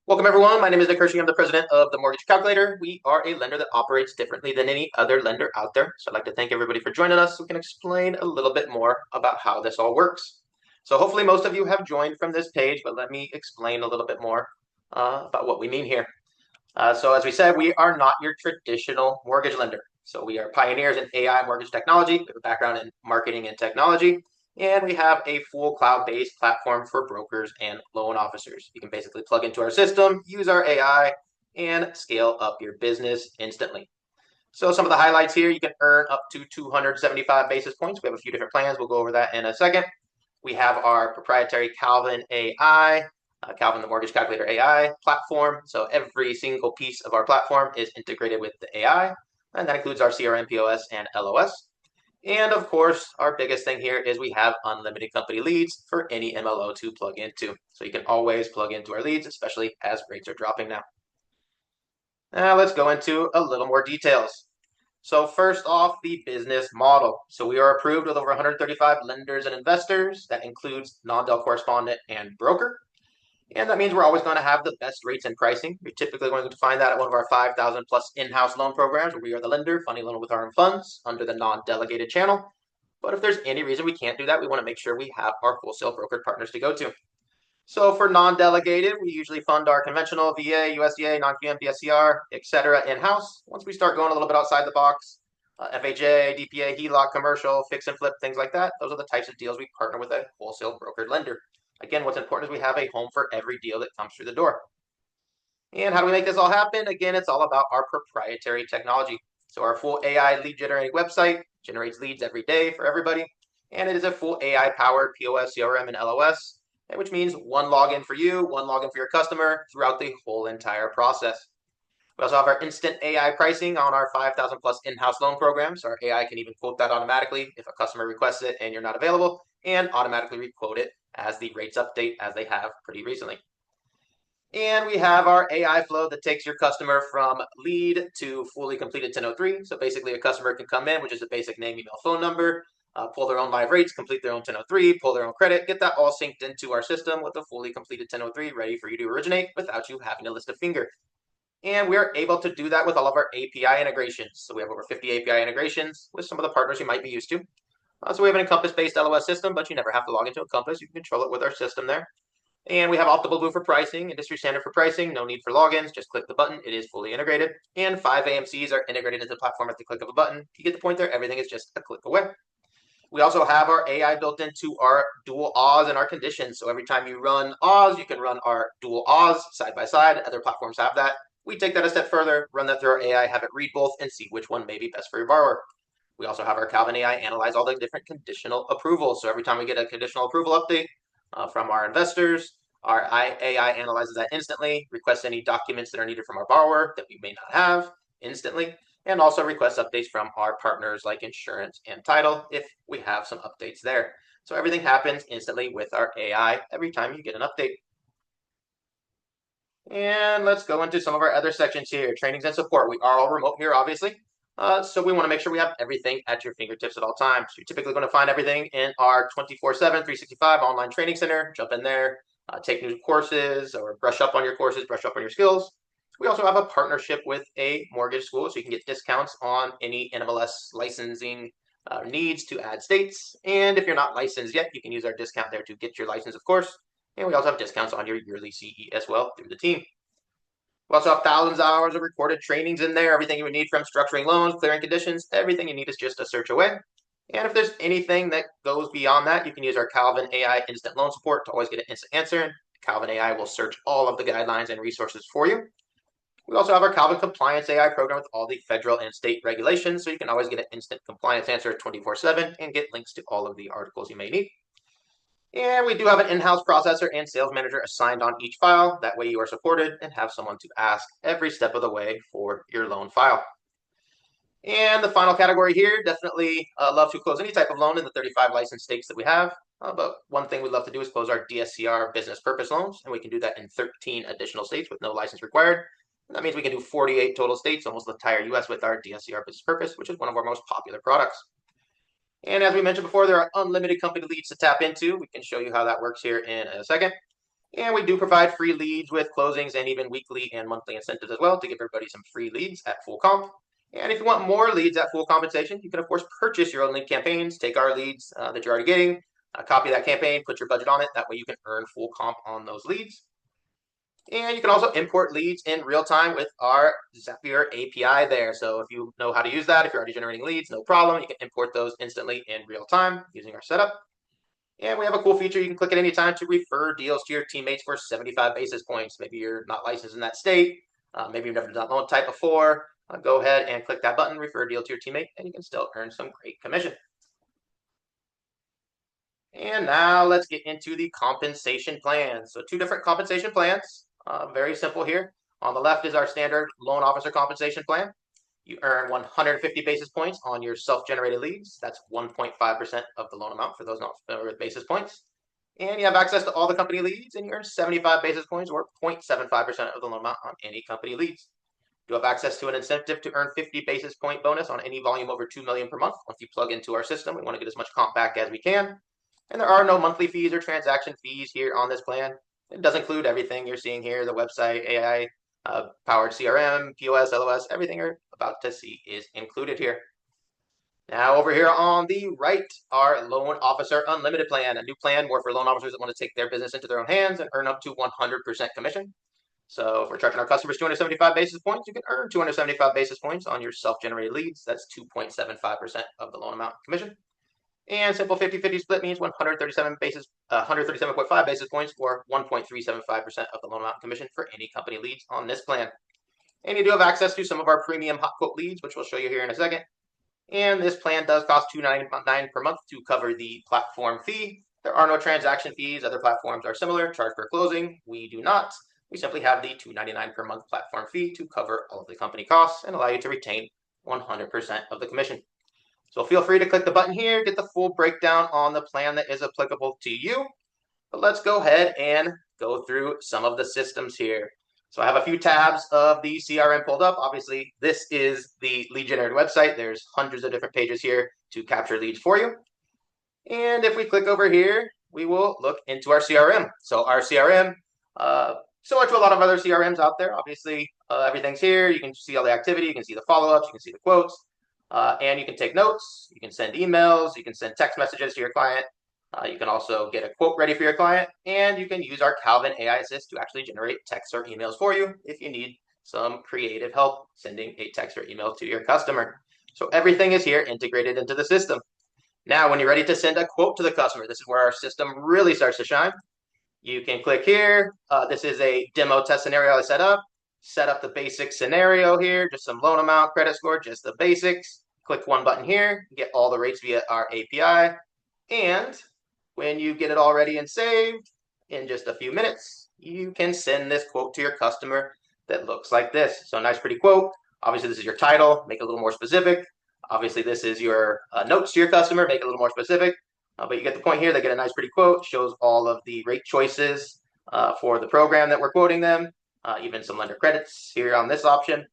Welcome, everyone. My name is Nick Hershey. I'm the president of the Mortgage Calculator. We are a lender that operates differently than any other lender out there. So I'd like to thank everybody for joining us so we can explain a little bit more about how this all works. So hopefully most of you have joined from this page, but let me explain a little bit more about what we mean here. So as we said, we are not your traditional mortgage lender. So we are pioneers in AI mortgage technology. We have a background in marketing and technology. And we have a full cloud-based platform for brokers and loan officers. You can basically plug into our system, use our AI, and scale up your business instantly. So some of the highlights here, you can earn up to 275 basis points. We have a few different plans. We'll go over that in a second. We have our proprietary Calvin AI, Calvin the Mortgage Calculator AI platform. So every single piece of our platform is integrated with the AI, and that includes our CRM, POS, and LOS. And of course, our biggest thing here is we have unlimited company leads for any MLO to plug into. So you can always plug into our leads, especially as rates are dropping now. Now let's go into a little more details. So first off, the business model. So we are approved with over 135 lenders and investors. That includes non-del correspondent and broker. And that means we're always going to have the best rates and pricing. You're typically going to find that at one of our 5,000 plus in-house loan programs where we are the lender, funding loan with our own funds under the non-delegated channel. But if there's any reason we can't do that, we want to make sure we have our wholesale brokered partners to go to. So for non-delegated, we usually fund our conventional VA, USDA, Non-QM, DSCR, etc. in-house. Once we start going a little bit outside the box, FHA, DPA, HELOC, commercial, fix and flip, things like that, those are the types of deals we partner with a wholesale brokered lender. Again, what's important is we have a home for every deal that comes through the door. And how do we make this all happen? Again, it's all about our proprietary technology. So our full AI lead generating website generates leads every day for everybody. And it is a full AI powered POS, CRM, and LOS, which means one login for you, one login for your customer throughout the whole entire process. We also have our instant AI pricing on our 5,000 plus in-house loan program. So our AI can even quote that automatically if a customer requests it and you're not available, and automatically requote it as the rates update as they have pretty recently. And we have our AI flow that takes your customer from lead to fully completed 1003. So basically a customer can come in, which is a basic name, email, phone number, pull their own live rates, complete their own 1003, pull their own credit, get that all synced into our system with a fully completed 1003 ready for you to originate without you having to lift a finger. And we are able to do that with all of our API integrations. So we have over 50 API integrations with some of the partners you might be used to. So we have an Encompass-based LOS system, but you never have to log into Encompass. You can control it with our system there. And we have Optimal Blue for pricing, industry standard for pricing, no need for logins, just click the button, it is fully integrated. And 5 AMCs are integrated into the platform at the click of a button. You get the point there, everything is just a click away. We also have our AI built into our dual Oz and our conditions. So every time you run Oz, you can run our dual Oz side by side. Other platforms have that. We take that a step further, run that through our AI, have it read both, and see which one may be best for your borrower. We also have our Calvin AI analyze all the different conditional approvals. So every time we get a conditional approval update from our investors, our AI analyzes that instantly, requests any documents that are needed from our borrower that we may not have instantly, and also requests updates from our partners like insurance and title if we have some updates there. So everything happens instantly with our AI every time you get an update. And let's go into some of our other sections here. Trainings and support. We are all remote here, obviously. So we want to make sure we have everything at your fingertips at all times. You're typically going to find everything in our 24/7, 365 online training center. Jump in there, take new courses or brush up on your courses, brush up on your skills. We also have a partnership with a mortgage school, so you can get discounts on any NMLS licensing needs to add states. And if you're not licensed yet, you can use our discount there to get your license, of course. And we also have discounts on your yearly CE as well through the team. We also have thousands of hours of recorded trainings in there. Everything you would need from structuring loans, clearing conditions, everything you need is just a search away. And if there's anything that goes beyond that, you can use our Calvin AI instant loan support to always get an instant answer. Calvin AI will search all of the guidelines and resources for you. We also have our Calvin Compliance AI program with all the federal and state regulations, so you can always get an instant compliance answer 24/7 and get links to all of the articles you may need. And we do have an in-house processor and sales manager assigned on each file. That way you are supported and have someone to ask every step of the way for your loan file. And the final category here, definitely love to close any type of loan in the 35 licensed states that we have. But one thing we'd love to do is close our DSCR business purpose loans, and we can do that in 13 additional states with no license required. And that means we can do 48 total states, almost the entire US with our DSCR business purpose, which is one of our most popular products. And as we mentioned before, there are unlimited company leads to tap into. We can show you how that works here in a second. And we do provide free leads with closings and even weekly and monthly incentives as well to give everybody some free leads at full comp. And if you want more leads at full compensation, you can, of course, purchase your own lead campaigns, take our leads that you're already getting, copy that campaign, put your budget on it. That way you can earn full comp on those leads. And you can also import leads in real time with our Zapier API there. So if you know how to use that, if you're already generating leads, no problem. You can import those instantly in real time using our setup. And we have a cool feature. You can click at any time to refer deals to your teammates for 75 basis points. Maybe you're not licensed in that state. Maybe you've never done loan type before. Go ahead and click that button, refer a deal to your teammate, and you can still earn some great commission. And now let's get into the compensation plan. So 2 different compensation plans, very simple here. On the left is our standard loan officer compensation plan. You earn 150 basis points on your self-generated leads. That's 1.5% of the loan amount for those not familiar with basis points. And you have access to all the company leads, and you earn 75 basis points or 0.75% of the loan amount on any company leads. You have access to an incentive to earn 50 basis point bonus on any volume over 2 million per month. Once you plug into our system, we want to get as much comp back as we can. And there are no monthly fees or transaction fees here on this plan. It does include everything you're seeing here, the website, AI, powered CRM, POS, LOS, everything you're about to see is included here. Now over here on the right, our Loan Officer Unlimited plan, a new plan more for loan officers that want to take their business into their own hands and earn up to 100% commission. So if we're charging our customers 275 basis points, you can earn 275 basis points on your self-generated leads. That's 2.75% of the loan amount commission. And simple 50-50 split means 137.5 basis points or 1.375% of the loan amount commission for any company leads on this plan. And you do have access to some of our premium hot quote leads, which we'll show you here in a second. And this plan does cost $2.99 per month to cover the platform fee. There are no transaction fees. Other platforms are similar, charge per closing. We do not. We simply have the $2.99 per month platform fee to cover all of the company costs and allow you to retain 100% of the commission. So feel free to click the button here, get the full breakdown on the plan that is applicable to you. But let's go ahead and go through some of the systems here. So I have a few tabs of the CRM pulled up. Obviously, this is the lead generated website. There's hundreds of different pages here to capture leads for you. And if we click over here, we will look into our CRM. So our CRM, similar to a lot of other CRMs out there, obviously everything's here. You can see all the activity, you can see the follow-ups, you can see the quotes. And you can take notes, you can send emails, you can send text messages to your client. You can also get a quote ready for your client, and you can use our Calvin AI Assist to actually generate texts or emails for you if you need some creative help sending a text or email to your customer. So everything is here integrated into the system. Now, when you're ready to send a quote to the customer, this is where our system really starts to shine. You can click here. This is a demo test scenario I set up the basic scenario here, just some loan amount, credit score, just the basics. Click one button here, get all the rates via our API. And when you get it all ready and saved, in just a few minutes, you can send this quote to your customer that looks like this. So nice, pretty quote. Obviously, this is your title, make it a little more specific. Obviously, this is your notes to your customer, make it a little more specific. But you get the point here, they get a nice, pretty quote, shows all of the rate choices for the program that we're quoting them. Even some lender credits here on this option.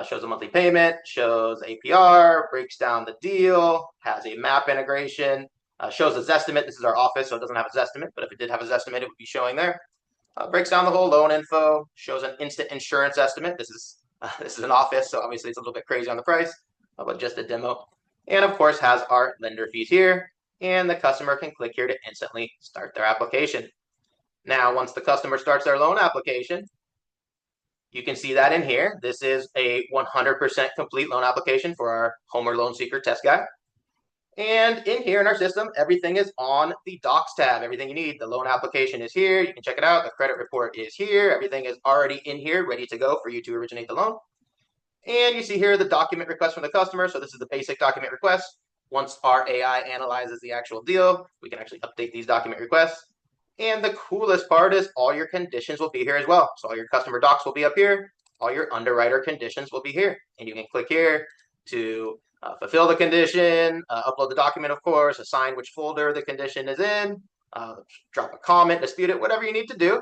Shows a monthly payment, shows APR, breaks down the deal, has a map integration, shows a Zestimate. This is our office, so it doesn't have a Zestimate, but if it did have a Zestimate, it would be showing there. Breaks down the whole loan info, shows an instant insurance estimate. This is an office, so obviously it's a little bit crazy on the price, but just a demo. And of course has our lender fees here, and the customer can click here to instantly start their application. Now, once the customer starts their loan application, you can see that in here. This is a 100% complete loan application for our Homer Loan Seeker test guy. And in here in our system, everything is on the Docs tab. Everything you need. The loan application is here. You can check it out. The credit report is here. Everything is already in here, ready to go for you to originate the loan. And you see here the document request from the customer. So this is the basic document request. Once our AI analyzes the actual deal, we can actually update these document requests. And the coolest part is all your conditions will be here as well. So all your customer docs will be up here. All your underwriter conditions will be here. And you can click here to fulfill the condition, upload the document, of course, assign which folder the condition is in, drop a comment, dispute it, whatever you need to do.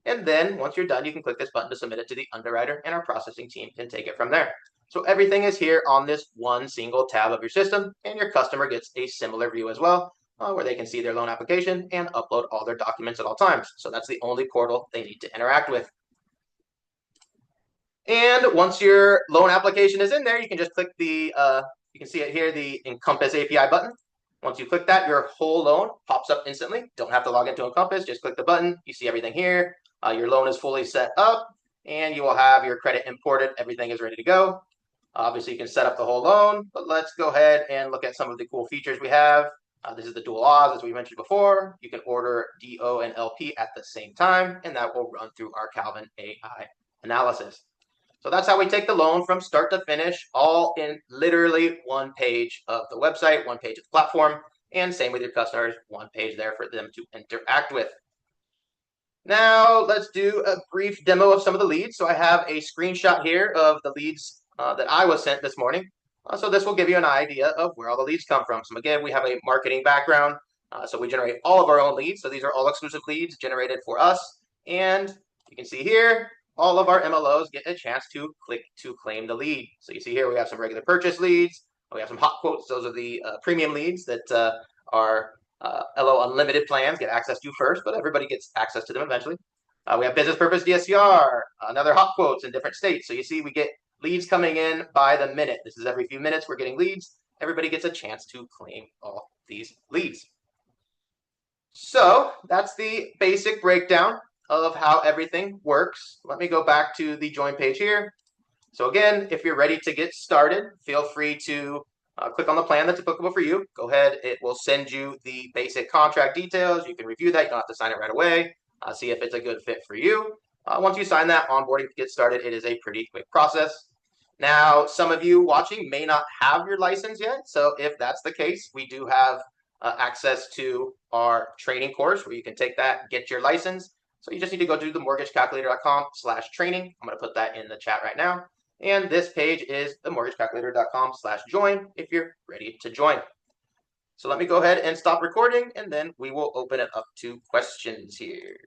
And then once you're done, you can click this button to submit it to the underwriter, and our processing team can take it from there. So everything is here on this one single tab of your system, and your customer gets a similar view as well where they can see their loan application and upload all their documents at all times. So that's the only portal they need to interact with. And once your loan application is in there, you can just click the, you can see it here, the Encompass API button. Once you click that, your whole loan pops up instantly. Don't have to log into Encompass, just click the button. You see everything here. Your loan is fully set up, and you will have your credit imported. Everything is ready to go. Obviously, you can set up the whole loan, but let's go ahead and look at some of the cool features we have. This is the dual Oz, as we mentioned before. You can order DO and LP at the same time, and that will run through our Calvin AI analysis. So that's how we take the loan from start to finish, all in literally one page of the website, one page of the platform, and same with your customers, one page there for them to interact with. Now let's do a brief demo of some of the leads. So I have a screenshot here of the leads that I was sent this morning. So this will give you an idea of where all the leads come from. So again, we have a marketing background. So we generate all of our own leads. So these are all exclusive leads generated for us. And you can see here, all of our MLOs get a chance to click to claim the lead. So you see here, we have some regular purchase leads. We have some hot quotes. Those are the premium leads that are LO Unlimited plans get access to first, but everybody gets access to them eventually. We have business purpose DSCR, another hot quotes in different states. So you see we get leads coming in by the minute. This is every few minutes we're getting leads. Everybody gets a chance to claim all these leads. So that's the basic breakdown of how everything works. Let me go back to the join page here. So again, if you're ready to get started, feel free to click on the plan that's applicable for you. Go ahead. It will send you the basic contract details. You can review that. You don't have to sign it right away. See if it's a good fit for you. Once you sign that, onboarding to get started, it is a pretty quick process. Now, some of you watching may not have your license yet. So if that's the case, we do have access to our training course where you can take that, get your license. So you just need to go to themortgagecalculator.com/training. I'm going to put that in the chat right now. And this page is themortgagecalculator.com/join if you're ready to join. So let me go ahead and stop recording, and then we will open it up to questions here.